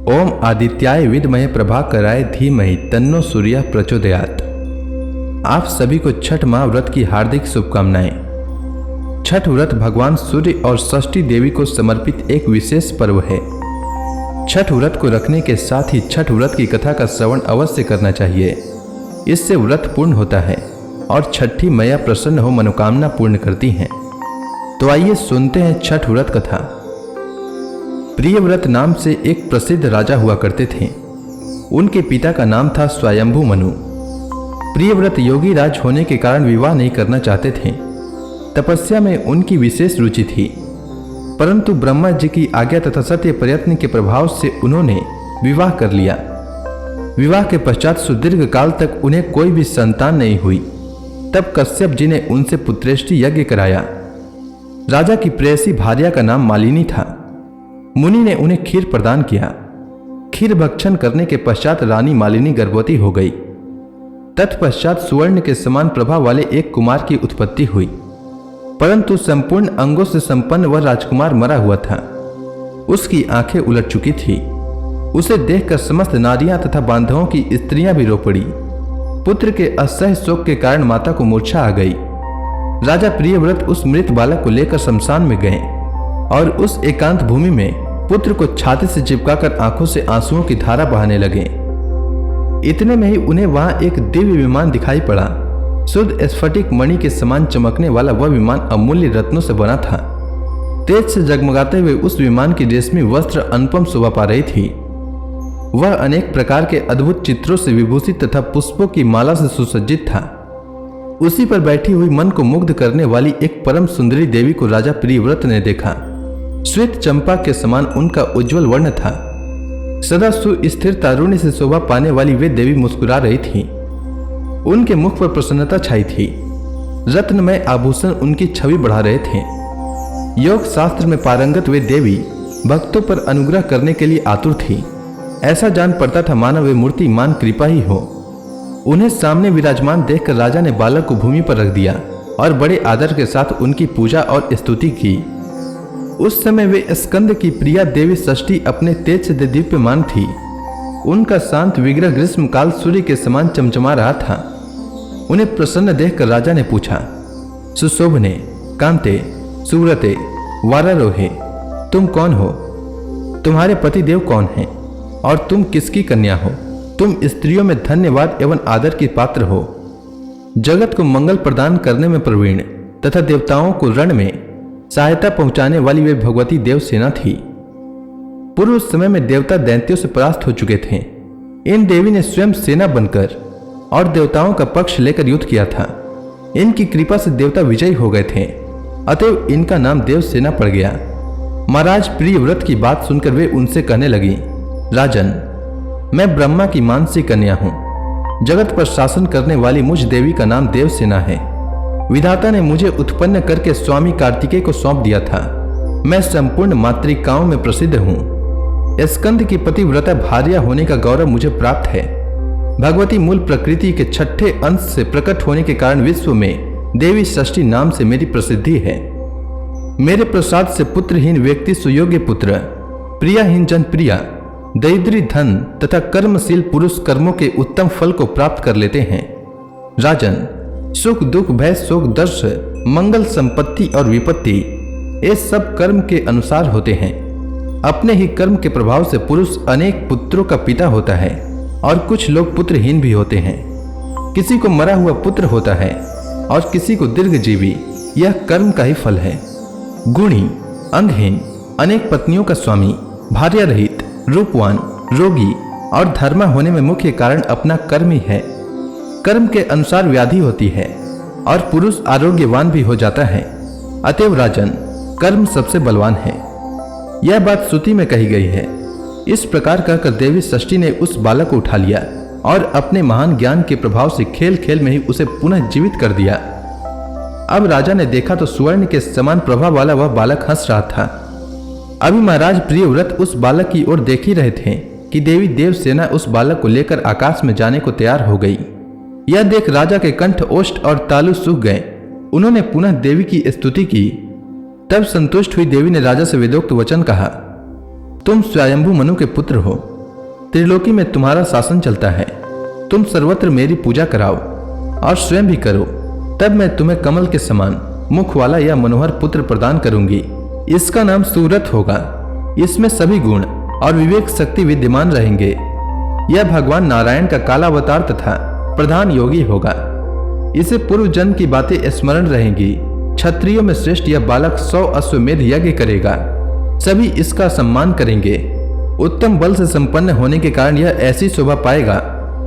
ओम आदित्याय विद्महे प्रभाकराय धीमहि तन्नो सूर्य प्रचोदयात्। आप सभी को छठ माह व्रत की हार्दिक शुभकामनाएं। छठ व्रत भगवान सूर्य और षष्ठी देवी को समर्पित एक विशेष पर्व है। छठ व्रत को रखने के साथ ही छठ व्रत की कथा का श्रवण अवश्य करना चाहिए। इससे व्रत पूर्ण होता है और छठी मैया प्रसन्न हो मनोकामना पूर्ण करती हैं। तो आइए सुनते हैं छठ व्रत कथा। प्रियव्रत नाम से एक प्रसिद्ध राजा हुआ करते थे। उनके पिता का नाम था स्वयंभू मनु। प्रियव्रत योगी राज होने के कारण विवाह नहीं करना चाहते थे। तपस्या में उनकी विशेष रुचि थी, परंतु ब्रह्मा जी की आज्ञा तथा सत्य प्रयत्न के प्रभाव से उन्होंने विवाह कर लिया। विवाह के पश्चात सुदीर्घ काल तक उन्हें कोई भी संतान नहीं हुई। तब कश्यप जी ने उनसे पुत्रेष्टि यज्ञ कराया। राजा की प्रेयसी भार्या का नाम मालिनी था। मुनि ने उन्हें खीर प्रदान किया। खीर भक्षण करने के पश्चात रानी मालिनी गर्भवती हो गई। तत्पश्चात सुवर्ण के समान प्रभा वाले एक कुमार की उत्पत्ति हुई, परंतु संपूर्ण अंगों से संपन्न वह राजकुमार मरा हुआ था। उसकी आंखें उलट चुकी थी। उसे देखकर समस्त नारियां तथा बांधवों की स्त्रियां भी रो पड़ी। पुत्र के असह्य शोक के कारण माता को मूर्छा आ गई। राजा प्रियव्रत उस मृत बालक को लेकर शमशान में गए और उस एकांत भूमि में पुत्र को छाती से चिपकाकर आंखों से आंसुओं की धारा बहाने लगे। इतने में ही उन्हें वहां एक दिव्य विमान दिखाई पड़ा। शुद्ध स्फटिक मणि के समान चमकने वाला वह विमान अमूल्य रत्नों से बना था। तेज से जगमगाते हुए उस विमान की रेशमी वस्त्र अनुपम शोभा पा रही थी। वह अनेक प्रकार के अद्भुत चित्रों से विभूषित तथा पुष्पों की माला से सुसज्जित था। उसी पर बैठी हुई मन को मुग्ध करने वाली एक परम सुंदरी देवी को राजा प्रियव्रत ने देखा। श्वेत चंपा के समान उनका उज्जवल वर्ण था। सदा सुस्थिर तारुण्य से शोभा पाने वाली वे देवी मुस्कुरा रही थी। उनके मुख पर प्रसन्नता छाई थी। रत्नमय आभूषण उनकी छवि बढ़ा रहे थे। योग शास्त्र में पारंगत वे देवी भक्तों पर अनुग्रह करने के लिए आतुर थी। ऐसा जान पड़ता था मानो वे मूर्तिमान कृपा ही हो। उन्हें सामने विराजमान देखकर राजा ने बालक को भूमि पर रख दिया और बड़े आदर के साथ उनकी पूजा और स्तुति की। उस समय वे स्कंद की प्रिया देवी षष्ठी अपने तेज से दीप्यमान थी। उनका शांत विग्रह ग्रीष्म काल सूर्य के समान चमचमा रहा था। उन्हें प्रसन्न देखकर राजा ने पूछा, सुशोभने, कांते, सुव्रते, वारारोहे, तुम कौन हो? तुम्हारे पति देव कौन हैं? और तुम किसकी कन्या हो? तुम स्त्रियों में धन्यवाद एवं आदर की पात्र हो। जगत को मंगल प्रदान करने में प्रवीण तथा देवताओं को रण में सहायता पहुंचाने वाली वे भगवती देवसेना थी। पूर्व समय में देवता दैत्यों से परास्त हो चुके थे। इन देवी ने स्वयं सेना बनकर और देवताओं का पक्ष लेकर युद्ध किया था। इनकी कृपा से देवता विजयी हो गए थे, अतएव इनका नाम देवसेना पड़ गया। महाराज प्रियव्रत की बात सुनकर वे उनसे कहने लगी, राजन, मैं ब्रह्मा की मानसी कन्या हूं। जगत पर शासन करने वाली मुझ देवी का नाम देवसेना है। विधाता ने मुझे उत्पन्न करके स्वामी कार्तिकेय को सौंप दिया था। मैं संपूर्ण मातृकाओं में प्रसिद्ध हूँ। स्कंद की पतिव्रता भार्या होने का गौरव मुझे प्राप्त है। भगवती मूल प्रकृति के छठे अंश से प्रकट होने के कारण विश्व में देवी षष्ठी नाम से मेरी प्रसिद्धि है। मेरे प्रसाद से पुत्रहीन व्यक्ति सुयोग्य पुत्र, प्रियाहीन जन प्रिया, दरिद्री धन तथा कर्मशील पुरुष कर्मों के उत्तम फल को प्राप्त कर लेते हैं। राजन, सुख दुख भय शोक दर्श मंगल संपत्ति और विपत्ति ये सब कर्म के अनुसार होते हैं। अपने ही कर्म के प्रभाव से पुरुष अनेक पुत्रों का पिता होता है और कुछ लोग पुत्रहीन भी होते हैं। किसी को मरा हुआ पुत्र होता है और किसी को दीर्घजीवी। यह कर्म का ही फल है। गुणी, अंगहीन, अनेक पत्नियों का स्वामी, भार्या रहित, रूपवान, रोगी और धर्मा होने में मुख्य कारण अपना कर्म ही है। कर्म के अनुसार व्याधि होती है और पुरुष आरोग्यवान भी हो जाता है। अतएव राजन, कर्म सबसे बलवान है। यह बात श्रुति में कही गई है। इस प्रकार कहकर देवी षष्ठी ने उस बालक को उठा लिया और अपने महान ज्ञान के प्रभाव से खेल खेल में ही उसे पुनः जीवित कर दिया। अब राजा ने देखा तो सुवर्ण के समान प्रभा वाला वह बालक हंस रहा था। अभी महाराज प्रियव्रत उस बालक की ओर देख ही रहे थे कि देवी देवसेना उस बालक को लेकर आकाश में जाने को तैयार हो गई। यह देख राजा के कंठ, ओष्ठ और तालु सूख गए। उन्होंने पुनः देवी की स्तुति की। तब संतुष्ट हुई देवी ने राजा से वेदोक्त वचन कहा, तुम स्वयंभू मनु के पुत्र हो। त्रिलोकी में तुम्हारा शासन चलता है। तुम सर्वत्र मेरी पूजा कराओ और स्वयं भी करो, तब मैं तुम्हें कमल के समान मुख वाला यह मनोहर पुत्र प्रदान करूंगी। इसका नाम सुव्रत होगा। इसमें सभी गुण और विवेक शक्ति विद्यमान रहेंगे। यह भगवान नारायण का काला अवतार तथा प्रधान योगी होगा। इसे पूर्व जन्म की बातें स्मरण रहेंगी। क्षत्रियों में श्रेष्ठ यह बालक 100 अश्वमेध यज्ञ करेगा। सभी इसका सम्मान करेंगे। उत्तम बल से संपन्न होने के कारण यह ऐसी शोभा पाएगा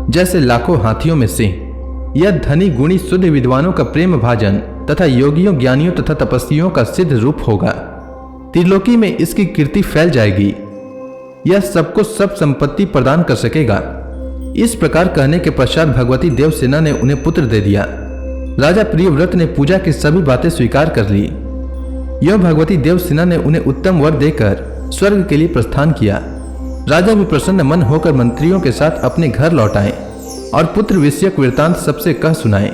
जैसे लाखों हाथियों में सिंह। यह धनी गुणी शुद्ध विद्वानों का प्रेम भाजन तथा योगियों ज्ञानियों तथा तपस्वियों का सिद्ध रूप होगा। त्रिलोकी में इसकी कीर्ति फैल जाएगी। यह सबको सब संपत्ति प्रदान कर सकेगा। इस प्रकार कहने के पश्चात भगवती देवसेना ने उन्हें पुत्र दे दिया। राजा प्रियव्रत ने पूजा की सभी बातें स्वीकार कर ली। यह भगवती देवसेना ने उन्हें उत्तम वर देकर स्वर्ग के लिए प्रस्थान किया। राजा भी प्रसन्न मन होकर मंत्रियों के साथ अपने घर लौट आए और पुत्र विषयक वृत्तांत सबसे कह सुनाए।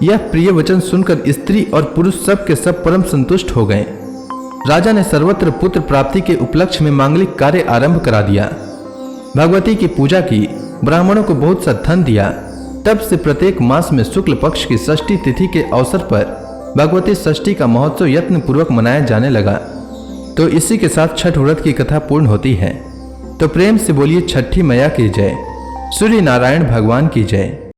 यह प्रिय वचन सुनकर स्त्री और पुरुष सब के सब परम संतुष्ट हो गए। राजा ने सर्वत्र पुत्र प्राप्ति के उपलक्ष्य में मांगलिक कार्य आरंभ करा दिया। भगवती की पूजा की, ब्राह्मणों को बहुत सा धन दिया। तब से प्रत्येक मास में शुक्ल पक्ष की षष्ठी तिथि के अवसर पर भगवती षष्ठी का महोत्सव यत्न पूर्वक मनाया जाने लगा। तो इसी के साथ छठ व्रत की कथा पूर्ण होती है। तो प्रेम से बोलिए छठी मैया की जय, सूर्य नारायण भगवान की जय।